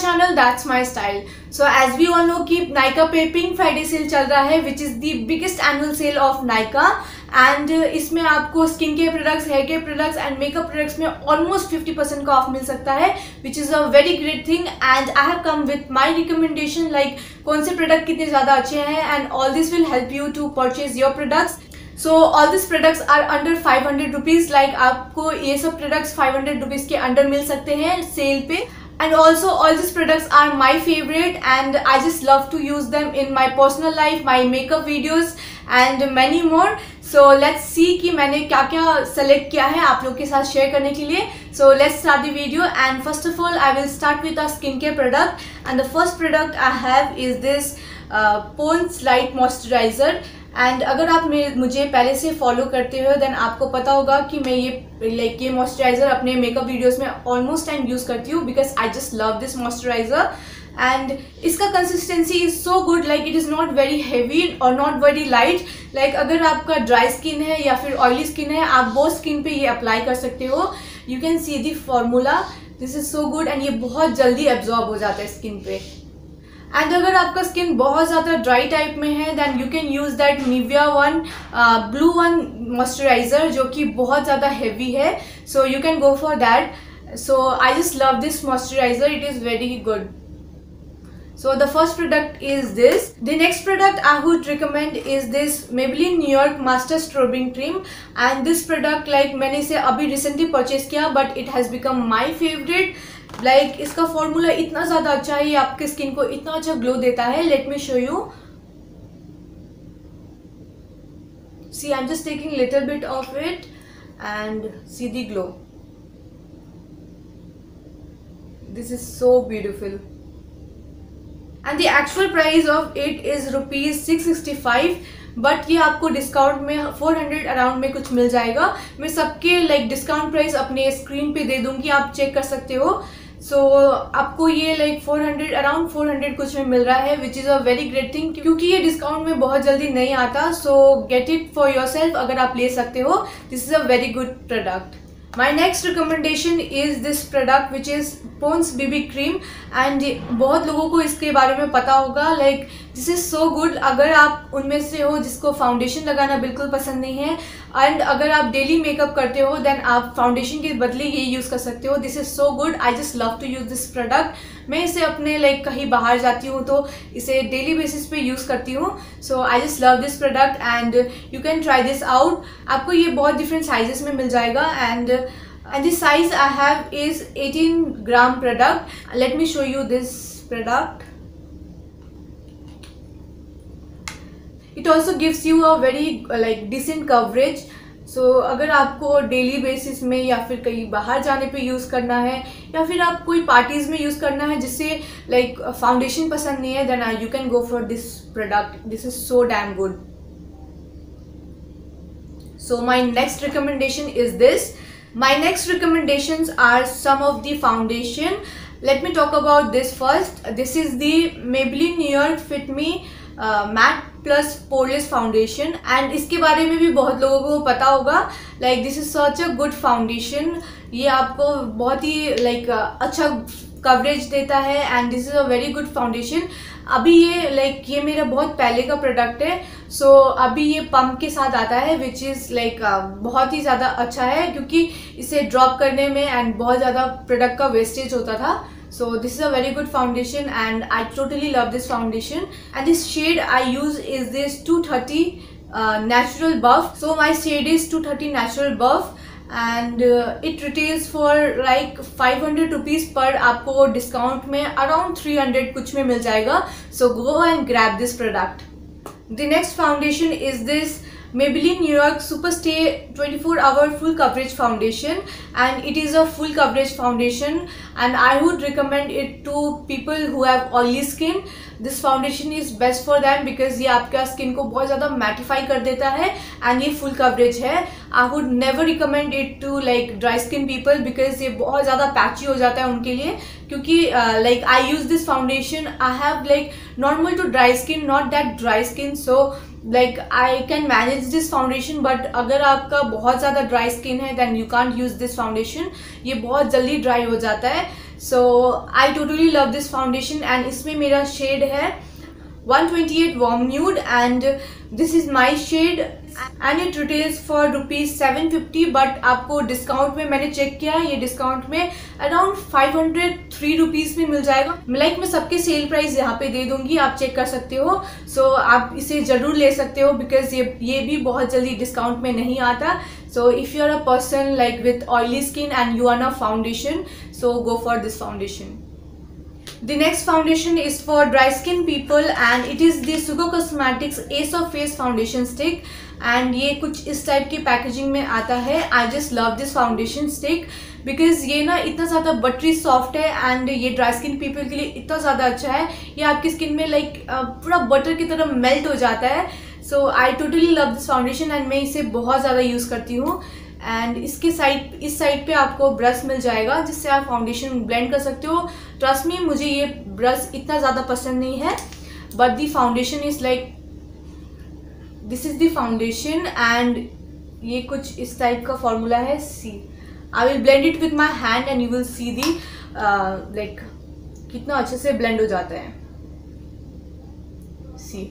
channel, that's my style. So as we all know कि Nykaa पे pink Friday sale चल रहा है which is the biggest annual sale of Nykaa and इसमें आपको skin care products, hair care products and makeup products में almost 50% का of मिल सकता है which is a very great thing and I have come with my recommendation like कौन से product कितने ज़्यादा अच्छे हैं and all this will help you to purchase your products. So all these products are under 500 rupees. Like आपको ये सब products 500 rupees के अंडर मिल सकते हैं सेल पे. And also all these products are my favorite and I just love to use them in my personal life, my makeup videos and many more. So let's see कि मैंने क्या क्या select किया है आप लोग के साथ share करने के लिए. So let's start the video and first of all I will start with a skincare product and the first product I have is this Pond's Light Moisturizer. And अगर आप मुझे पहले से फॉलो करते हो देन आपको पता होगा कि मैं ये मॉइस्चराइज़र अपने मेकअप वीडियोस में ऑलमोस्ट टाइम यूज़ करती हूँ because I just love this moisturiser and इसका consistency is so good. Like it is not very heavy और नॉट वेरी लाइट. लाइक अगर आपका ड्राई स्किन है या फिर ऑयली स्किन है आप बोथ स्किन पे ये अप्लाई कर सकते हो. You can see the formula. This is so good and ये बहुत जल्दी एब्जॉर्ब हो जाता है स्किन पे. एंड अगर आपका स्किन बहुत ज़्यादा ड्राई टाइप में है then you can use that Nivea one blue one moisturiser जो कि बहुत ज़्यादा हैवी है. So you can go for that. So I just love this moisturiser. It is very good. So the first product is this. The next product I would recommend is this Maybelline New York Master Strobing Cream and this product like मैंने इसे अभी recently purchase किया but it has become my favorite. Like इसका formula इतना ज़्यादा अच्छा है, ये आपके स्किन को इतना अच्छा ग्लो देता है. Let me show you. See, I'm just taking little bit of it and see the glow. This is so beautiful. And the actual price of it is rupees 665 but ये आपको discount में 400 around में कुछ मिल जाएगा. मैं सबके like discount price अपने screen पे दे दूंगी, आप चेक कर सकते हो. सो आपको ये लाइक 400 अराउंड 400 कुछ में मिल रहा है which is a very great thing क्योंकि ये डिस्काउंट में बहुत जल्दी नहीं आता. सो get it for your self अगर आप ले सकते हो. This is a very good product. My next recommendation is this product which is Pond's BB Cream and बहुत लोगों को इसके बारे में पता होगा. Like this is so good. अगर आप उनमें से हो जिसको फाउंडेशन लगाना बिल्कुल पसंद नहीं है एंड अगर आप डेली मेकअप करते हो देन आप फाउंडेशन के बदले ये यूज़ कर सकते हो. This is so good. I just love to use this product. मैं इसे अपने लाइक कहीं बाहर जाती हूँ तो इसे डेली बेसिस पे यूज़ करती हूँ. So I just love this product and you can try this out. आपको ये बहुत डिफरेंट साइजेस में मिल जाएगा and the size I have is 18 gram product. Let me show you this product. It also gives you a very like decent coverage. So अगर आपको daily basis में या फिर कहीं बाहर जाने पे यूज़ करना है या फिर आप कोई पार्टीज़ में यूज़ करना है जिससे लाइक फाउंडेशन पसंद नहीं है then you can go for this product. This is so damn good. So my next recommendation is this. My next recommendations are some of the foundation. Let me talk about this first. This is the Maybelline New York Fit Me Matte Plus Poreless Foundation and इसके बारे में भी बहुत लोगों को पता होगा. Like this is such a good foundation. ये आपको बहुत ही like अच्छा कवरेज देता है and this is a very good foundation. अभी ये लाइक ये मेरा बहुत पहले का प्रोडक्ट है. सो अभी ये पम्प के साथ आता है विच इज़ लाइक बहुत ही ज़्यादा अच्छा है क्योंकि इसे ड्रॉप करने में एंड बहुत ज़्यादा प्रोडक्ट का वेस्टेज होता था. So this is a very good foundation and I totally love this foundation and this shade I use is this 230 natural buff. So my shade is 230 natural buff and it retails for like 500 rupees पर आपको discount में around 300 कुछ में मिल जाएगा. So go and grab this product. The next foundation is this Maybelline New York Superstay 24-hour full coverage foundation and it is a full coverage foundation and I would recommend it to people who have oily skin. This foundation is best for them because ये आपका skin को बहुत ज़्यादा mattify कर देता है and ये full coverage है. I would never recommend it to like dry skin people because ये बहुत ज़्यादा patchy हो जाता है उनके लिए क्योंकि like I use this foundation. I have like normal to dry skin, not that dry skin. So like I can manage this foundation, but अगर आपका बहुत ज़्यादा ड्राई स्किन है then you can't use this foundation, ये बहुत जल्दी dry हो जाता है. So I totally love this foundation and इसमें मेरा शेड है 128 warm nude and this is my shade and it retails for ₹750, but आपको डिस्काउंट में मैंने चेक किया ये डिस्काउंट में अराउंड 503 रुपीज़ में मिल जाएगा. लाइक मैं सबके सेल प्राइस यहाँ पे दे दूंगी, आप चेक कर सकते हो. सो आप इसे ज़रूर ले सकते हो बिकॉज ये भी बहुत जल्दी डिस्काउंट में नहीं आता. So if you are a person like with oily skin and you want a foundation, so go for this foundation. The next foundation is for dry skin people and it is the Sugar Cosmetics Ace of Face Foundation Stick and ये कुछ इस type की packaging में आता है. I just love this foundation stick because ये ना इतना ज़्यादा बटरी सॉफ्ट है एंड ये ड्राई स्किन पीपल के लिए इतना ज़्यादा अच्छा है. ये आपकी स्किन में लाइक पूरा बटर की तरह मेल्ट हो जाता है. So I totally love this foundation and मैं इसे बहुत ज़्यादा यूज़ करती हूँ. एंड इसके इस साइड पे आपको ब्रश मिल जाएगा जिससे आप फाउंडेशन ब्लेंड कर सकते हो. ट्रस्ट मी, मुझे ये ब्रश इतना ज़्यादा पसंद नहीं है, but the foundation is like this is the foundation and ये कुछ इस टाइप का फॉर्मूला है. See I will blend it with my hand and you will see the like कितना अच्छे से ब्लेंड हो जाता है. सी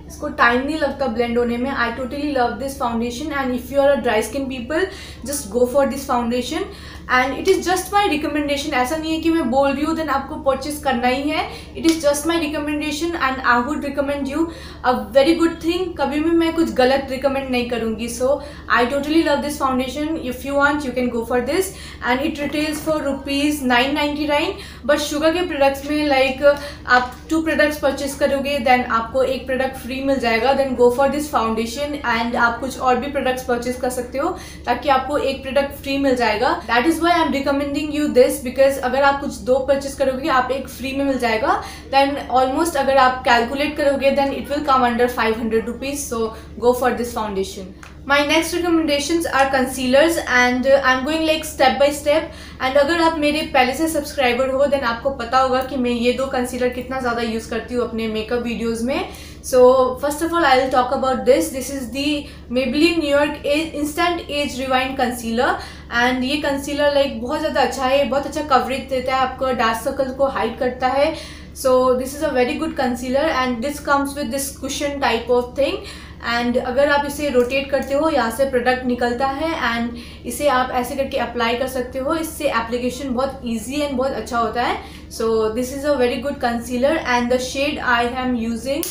इसको टाइम नहीं लगता ब्लेंड होने में. I totally love this foundation and if you are a dry skin people just go for this foundation and it is just my recommendation. ऐसा नहीं है कि मैं बोल रही हूँ देन आपको परचेज करना ही है. It is just my recommendation and I would recommend you a very good thing. कभी भी मैं कुछ गलत रिकमेंड नहीं करूँगी. So I totally love this foundation. If you want you can go for this and it retails for ₹999. But Sugar के products में like आप 2 प्रोडक्ट्स परचेज करोगे देन आपको एक प्रोडक्ट फ्री मिल जाएगा. Then go for this foundation and आप कुछ और भी प्रोडक्ट्स परचेज कर सकते हो ताकि आपको एक प्रोडक्ट फ्री मिल जाएगा. That is why I am recommending you this because अगर आप कुछ 2 परचेज करोगे आप एक फ्री में मिल जाएगा. देन ऑलमोस्ट अगर आप कैलकुलेट करोगे then it will come under 500 rupees. So go for this foundation. My next recommendations are concealers and I'm going like step by step. and अगर आप मेरे पहले से सब्सक्राइबर हो देन आपको पता होगा कि मैं ये 2 कंसीलर कितना ज़्यादा यूज़ करती हूँ अपने मेकअप वीडियोज़ में. So first of all I will talk about this. This is the Maybelline New York instant as rewind concealer and ये कंसीलर लाइक बहुत ज़्यादा अच्छा है. बहुत अच्छा कवरेज देता है, आपको डार्क सर्कल को हाइड करता है. So this is a very good concealer and this comes with this cushion type of thing. And अगर आप इसे रोटेट करते हो यहाँ से प्रोडक्ट निकलता है एंड इसे आप ऐसे करके अप्लाई कर सकते हो. इससे एप्लीकेशन बहुत इजी एंड बहुत अच्छा होता है. So this is a very good concealer and the shade I am using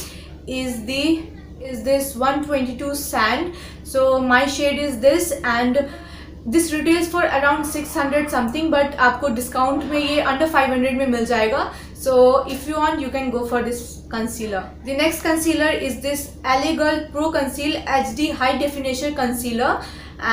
is this 122 sand. so my shade is this and this retails for around 600 something but आपको discount में ये under 500 में मिल जाएगा. so if you want you can go for this concealer. the next concealer is this LA Girl Pro Conceal HD High Definition Concealer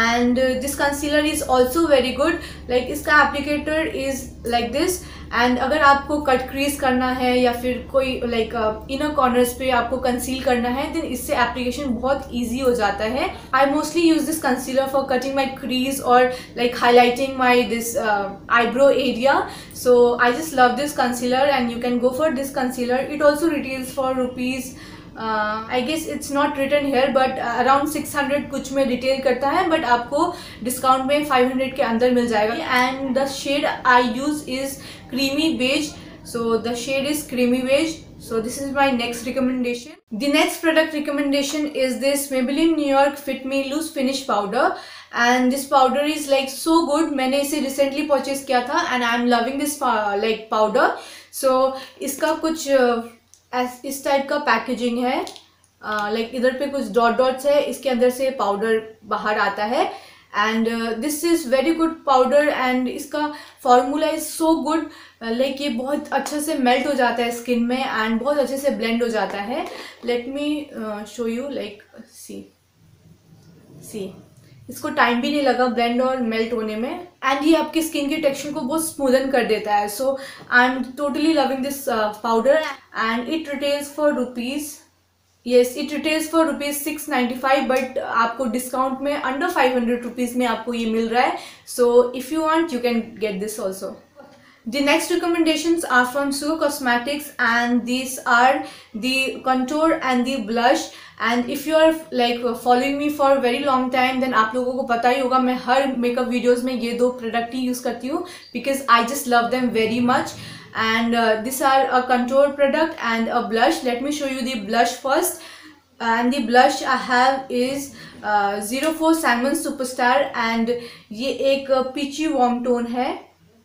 and this concealer is also very good. like इसका applicator is like this and अगर आपको cut crease करना है या फिर कोई like inner corners पे आपको कंसील करना है देन इससे एप्लीकेशन बहुत इजी हो जाता है. I mostly use this concealer for cutting my crease और like highlighting my this eyebrow area. So I just love this concealer and you can go for this concealer. It also retails for rupees I guess it's not written here but around 600 कुछ में retail करता है but आपको discount में 500 के अंदर मिल जाएगा. And the shade I use is creamy beige. so the shade is creamy beige. so this is my next recommendation. the next product recommendation is this Maybelline New York Fit Me Loose Finish Powder and this powder is like so good. मैंने इसे recently purchase किया था and I am loving this like powder. so इसका कुछ इस type का packaging है. Like इधर पे कुछ डॉट्स है, इसके अंदर से पाउडर बाहर आता है and this is very good powder and इसका formula is so good. Like ये बहुत अच्छे से मेल्ट हो जाता है स्किन में एंड बहुत अच्छे से ब्लेंड हो जाता है. Let me show you like see इसको टाइम भी नहीं लगा ब्लेंड और मेल्ट होने में एंड ये आपकी स्किन के टेक्सचर को बहुत स्मूदन कर देता है. So I am totally loving this powder and it retails for it retails for ₹695 but आपको डिस्काउंट में अंडर 500 रुपीज़ में आपको ये मिल रहा है. So if you want you can get this also. The next recommendations are from Sugar Cosmetics, and these are the contour and the blush. And if you are like following me for very long time, then आप लोगों को पता ही होगा मैं हर makeup videos में ये दो product ही use करती हूँ because I just love them very much. And these are a contour product and a blush. Let me show you the blush first. And the blush I have is 04 Salmon Superstar, and ये एक peachy warm tone है.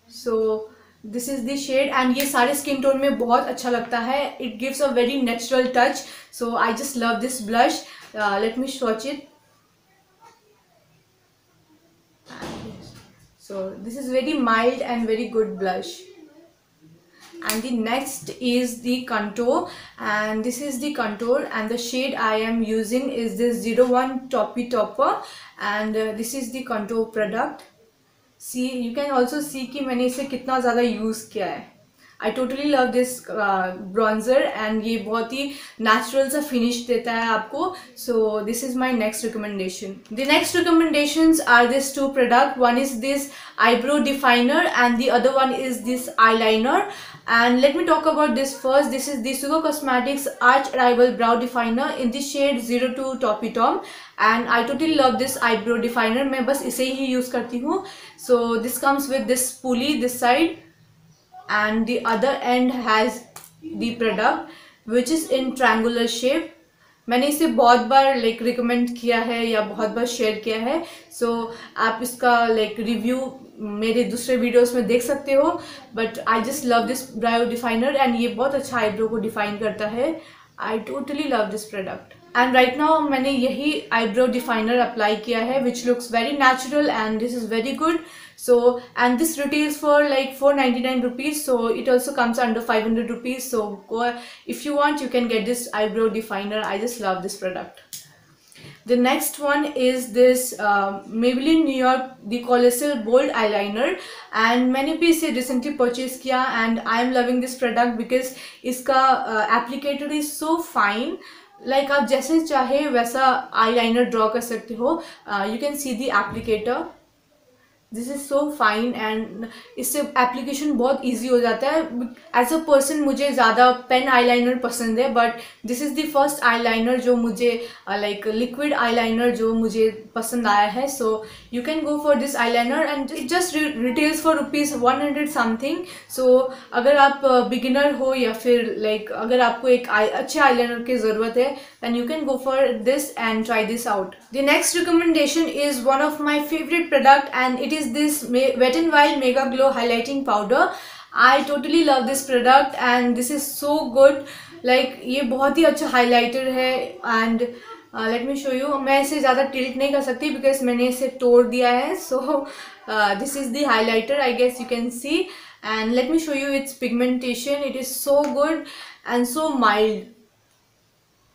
So this is the shade, and ये सारे skin tone में बहुत अच्छा लगता है. It gives a very natural touch. So I just love this blush. Let me swatch it. So this is very mild and very good blush. And the next is the contour, and this is the contour, and the shade I am using is this 01 Toppy Topper, and this is the contour product. See, you can also see कि मैंने इसे कितना ज़्यादा use किया है. I totally love this bronzer, and ये बहुत ही natural सा finish देता है आपको. So this is my next recommendation. The next recommendations are these two products. One is this eyebrow definer, and the other one is this eyeliner. And let me talk about this first. This is the Sugar Cosmetics Arch Rival Brow Definer in the shade 02 Toppy Tom, and I totally love this eyebrow definer. मैं बस इसे ही use करती हूँ. So this comes with this pulley this side, and the other end has the product which is in triangular shape. मैंने इसे बहुत बार like recommend किया है या बहुत बार शेयर किया है. सो आप इसका लाइक रिव्यू मेरे दूसरे वीडियोस में देख सकते हो. But I just love this brow definer, and ये बहुत अच्छा आईब्रो को डिफाइन करता है. आई totally love this product. And right now मैंने यही आईब्रो डिफाइनर अप्लाई किया है which looks very natural, and this is very good. So, and this retails for like 499 rupees, so it also comes under 500 rupees. So go, if you want, you can get this eyebrow definer. I just love this product. The next one is this Maybelline New York the Colossal Bold Eyeliner, and मैंने भी इसे recently purchase किया, and I am loving this product because इसका applicator is so fine. Like आप जैसे चाहे वैसा eyeliner draw कर सकते हो. You can see the applicator. This is so fine, and इससे एप्लीकेशन बहुत ईजी हो जाता है. एज अ पर्सन मुझे ज़्यादा पेन आईलाइनर पसंद है, but this is the first eyeliner जो मुझे लाइक लिक्विड आईलाइनर जो मुझे पसंद आया है. So you can go for this eyeliner, and it just retails for ₹100 something. So अगर आप बिगिनर हो या फिर लाइक अगर आपको एक अच्छे आईलाइनर की ज़रूरत है, then you can go for this and try this out. The next recommendation is one of my favorite product, and it is this Wet n Wild Mega Glow Highlighting Powder. I totally love this product, and this is so good. Like ये बहुत ही अच्छा highlighter है, and let me show you. मैं इसे ज़्यादा tilt नहीं कर सकती because मैंने इसे तोड़ दिया है. So this is the highlighter, I guess you can see, and let me show you its pigmentation. It is so good and so mild.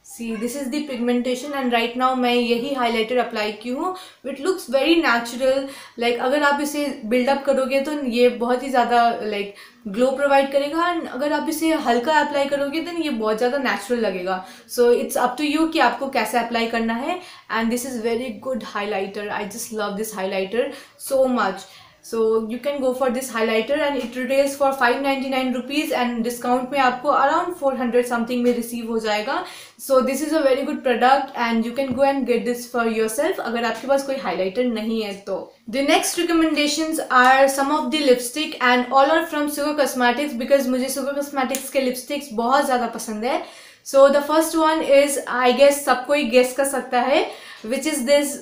See, this is the pigmentation, and right now मैं यही highlighter apply की हूँ. It looks very natural. Like अगर आप इसे build up करोगे तो ये बहुत ही ज़्यादा like glow provide करेगा, and अगर आप इसे हल्का अप्लाई करोगे तो ये बहुत ज़्यादा natural लगेगा. So it's up to you कि आपको कैसे अप्लाई करना है, and this is very good highlighter. I just love this highlighter so much. So you can go for this highlighter, and it retails for 599 rupees, and discount में आपको around 400 something में receive हो जाएगा. So this is a very good product, and you can go and get this for yourself अगर आपके पास कोई highlighter नहीं है तो. The next recommendations are some of the lipstick, and all are from Sugar Cosmetics because मुझे Sugar Cosmetics के lipsticks बहुत ज़्यादा पसंद है. So the first one is, I guess सब कोई guess कर सकता है, which is this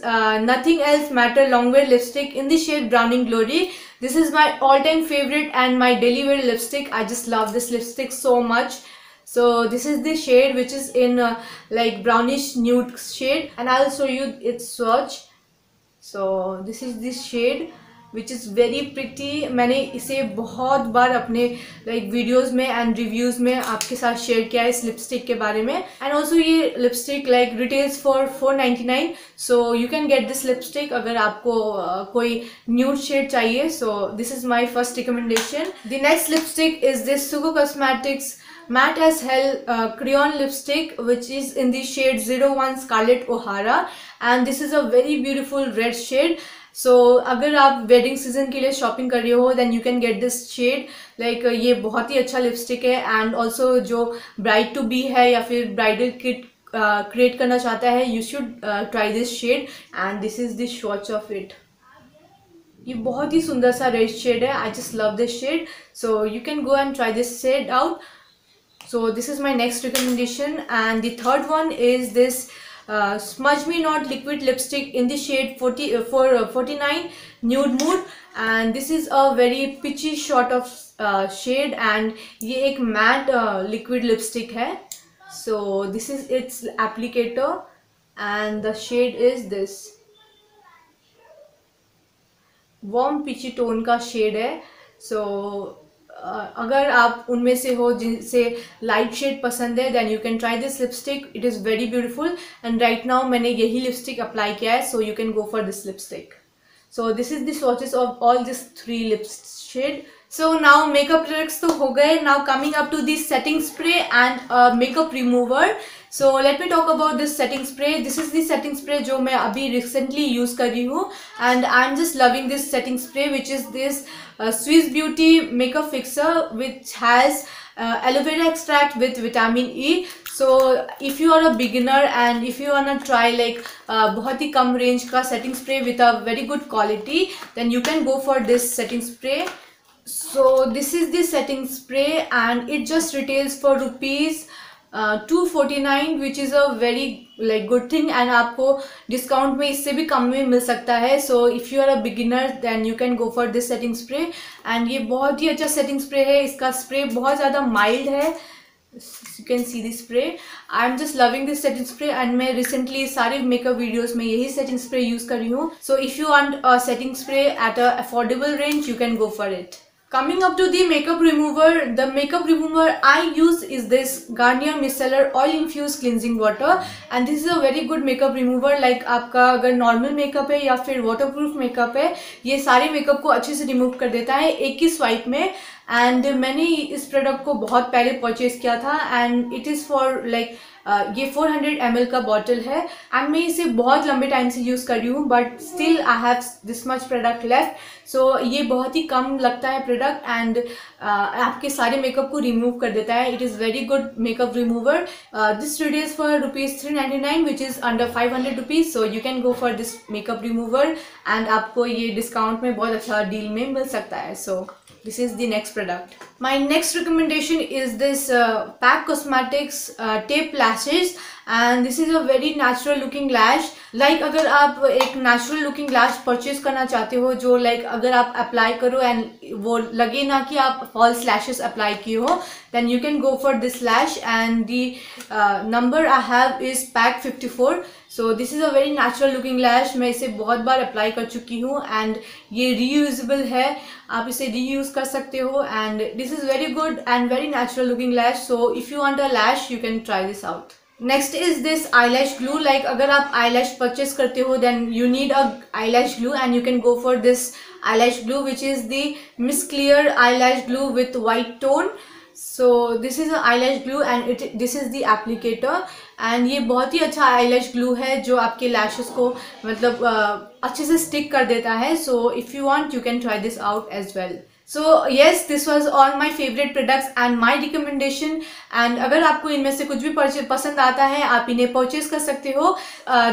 Nothing Else Matter Longwear lipstick in the shade Browning Glory. This is my all-time favorite and my daily wear lipstick. I just love this lipstick so much. So this is the shade which is in like brownish nude shade, and I'll show you its swatch. So this is this shade which is very pretty. मैंने इसे बहुत बार अपने like videos में and reviews में आपके साथ share किया है इस lipstick के बारे में. And also ये lipstick like retails for 499. So you can get this lipstick अगर आपको कोई nude shade चाहिए. So this is my first recommendation. The next lipstick is this Sugar Cosmetics Matte as Hell crayon lipstick, which is in the shade 01 Scarlet O'Hara, and this is a very beautiful red shade. सो अगर आप wedding season के लिए shopping कर रहे हो then you can get this shade. Like ये बहुत ही अच्छा लिपस्टिक है एंड ऑल्सो जो ब्राइड टू बी है या फिर ब्राइडल किट क्रिएट करना चाहता है, you should try this shade and this is the swatch of it. ये बहुत ही सुंदर सा रेड शेड है, I just love this shade, so you can go and try this shade out. So this is my next recommendation, and the third one is this Smudge Me Not liquid lipstick in the shade 49 Nude Mood, and this is a very pitchy shot of shade, and ये एक matte liquid lipstick है. So this is its applicator, and the shade is this warm pitchy tone का shade है. So अगर आप उनमें से हो जिनसे लाइट शेड पसंद है then you can try this lipstick, it is very beautiful and right now मैंने यही लिपस्टिक अप्लाई किया है, so you can go for this lipstick. So this is the swatches of all this 3 lip shade. So now makeup products तो हो गए. Now coming up to this setting spray and makeup remover. So let me talk about this setting spray. This is the setting spray जो मैं अभी recently use कर रही हूँ and I am just loving this setting spray which is this Swiss Beauty makeup fixer which has aloe vera extract with vitamin E. So if you are a beginner and if you wanna try like बहुत ही कम range का setting spray with a very good quality, then you can go for this setting spray. So this is the setting spray and it just retails for rupees 249 which is a very like good thing, and आपको discount में इससे भी कम में मिल सकता है. So if you are a beginner then you can go for this setting spray and ये बहुत ही अच्छा सेटिंग स्प्रे है. इसका स्प्रे बहुत ज़्यादा माइल्ड है, you can see this spray. I am just loving this setting spray and मैं रिसेंटली सारे मेकअप वीडियोस में यही सेटिंग स्प्रे यूज़ कर रही हूँ. सो if you want a setting spray at a affordable range you can go for it. Coming up to the makeup remover, the makeup remover I use is this Garnier Micellar Oil Infused Cleansing Water, and this is a very good makeup remover. Like आपका अगर normal makeup है या फिर waterproof makeup है, ये सारे makeup को अच्छे से रिमूव कर देता है एक ही स्वाइप में. एंड मैंने इस प्रोडक्ट को बहुत पहले परचेज किया था and it is for like ये 400 ml का बॉटल है एंड मैं इसे बहुत लंबे टाइम से यूज़ कर रही हूँ but still I have this much product left. So ये बहुत ही कम लगता है प्रोडक्ट एंड आपके सारे मेकअप को रिमूव कर देता है. It is very good makeup remover. This retails for ₹399 which is under 500 rupees. So you can go for this makeup remover and आपको ये डिस्काउंट में बहुत अच्छा डील में मिल सकता है. सो this is the next product. My next recommendation is this PAC Cosmetics tape lashes, and this is a very natural looking lash. Like अगर आप एक natural looking lash purchase करना चाहते हो जो like अगर आप apply करो and वो लगे ना कि आप false lashes apply किए हो, then you can go for this lash and the number I have is PAC 54. So this is a very natural looking lash. मैं इसे बहुत बार अप्लाई कर चुकी हूँ एंड ये रीयूजेबल है, आप इसे रीयूज कर सकते हो and this is very good and very natural looking lash. So if you want a lash you can try this out. Next is this eyelash glue. Like अगर आप eyelash परचेज करते हो then you need a eyelash glue and you can go for this eyelash glue which is the Miss Clear eyelash glue with white tone. So this is a eyelash glue and this is the applicator and ये बहुत ही अच्छा eyelash glue है जो आपके lashes को मतलब अच्छे से stick कर देता है. So if you want you can try this out as well. So yes, this was all my favorite products and my recommendation. and अगर आपको इनमें से कुछ भी पसंद आता है आप इन्हें परचेज कर सकते हो.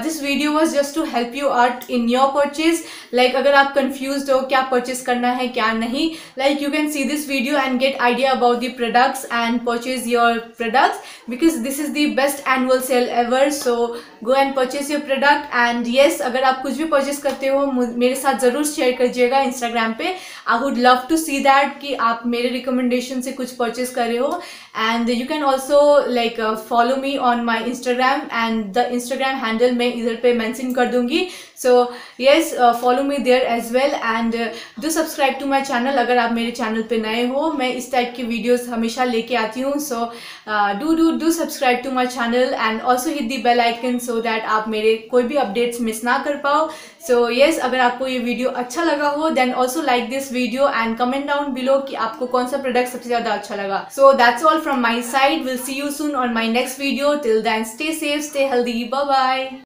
This video was just to help you out in your purchase. Like अगर आप confused हो क्या परचेज करना है क्या नहीं, like you can see this video and get idea about the products and purchase your products because this is the best annual sale ever. So go and purchase your product. and yes, अगर आप कुछ भी purchase करते हो मेरे साथ ज़रूर share कीजिएगा Instagram पे. I would love to see that कि आप मेरे रिकमेंडेशन से कुछ परचेज कर रहे हो. And you can also like follow me on my Instagram and the Instagram handle मैं इधर पे मेंशन कर दूंगी. So yes, follow me there as well and do subscribe to my channel. अगर आप मेरे चैनल पे नए हो, मैं इस टाइप की वीडियोस हमेशा लेके आती हूँ. So do subscribe to my channel and also hit the bell icon so that आप मेरे कोई भी अपडेट्स मिस ना कर पाओ. सो येस, अगर आपको ये वीडियो अच्छा लगा हो then also like this video and comment down below कि आपको कौन सा प्रोडक्ट सबसे ज़्यादा अच्छा लगा. So that's all from my side. We'll see you soon on my next video. Till then, stay safe, stay healthy. Bye bye.